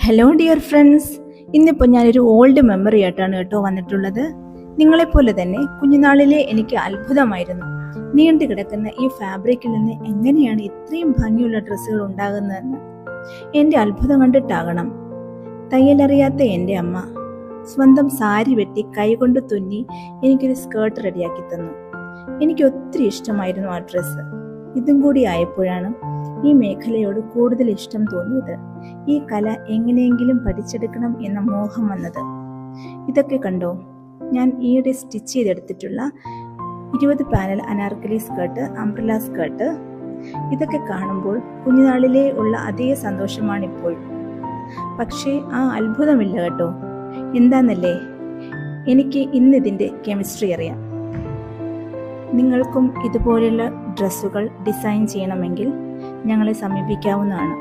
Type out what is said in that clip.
Hello dear friends, ഇന്നിപ്പോൾ ഞാനൊരു old memory ആയിട്ടാണ് വന്നിട്ടുള്ളത്. നിങ്ങളെപ്പോലെ തന്നെ കുഞ്ഞുനാളിലെ എനിക്ക് അത്ഭുതമായിരുന്നു നീണ്ടു കിടക്കുന്ന ഈ ഫാബ്രിക്കിൽ നിന്ന് എങ്ങനെയാണ് ഇത്രയും ഭംഗിയുള്ള ഡ്രസ്സുകൾ ഉണ്ടാകുന്നതെന്ന്. എൻ്റെ അത്ഭുതം കണ്ടിട്ടാകണം തയ്യലറിയാത്ത എൻ്റെ അമ്മ സ്വന്തം സാരി വെട്ടി കൈകൊണ്ട് തുന്നി എനിക്കൊരു സ്കേർട്ട് റെഡിയാക്കി തന്നു. എനിക്ക് ഒത്തിരി ഇഷ്ടമായിരുന്നു ആ ഡ്രസ്സ്. ഇതും കൂടി ആയപ്പോഴാണ് ഈ മേഖലയോട് കൂടുതൽ ഇഷ്ടം തോന്നിയത്. ഈ കല എങ്ങനെയെങ്കിലും പഠിച്ചെടുക്കണം എന്ന മോഹം വന്നത്. ഇതൊക്കെ കണ്ടോ, ഞാൻ ഈയിടെ സ്റ്റിച്ച് ചെയ്തെടുത്തിട്ടുള്ള 20 panel Anarkali skirt, umbrella skirt. ഇതൊക്കെ കാണുമ്പോൾ കുഞ്ഞുനാളിലേ ഉള്ള അതേ സന്തോഷമാണിപ്പോൾ. പക്ഷേ ആ അത്ഭുതമില്ല കേട്ടോ. എന്താന്നല്ലേ, എനിക്ക് ഇന്നിതിൻ്റെ കെമിസ്ട്രി അറിയാം. നിങ്ങൾക്കും ഇതുപോലെയുള്ള ഡ്രസ്സുകൾ ഡിസൈൻ ചെയ്യണമെങ്കിൽ ഞങ്ങളെ സമീപിക്കാവുന്നതാണ്.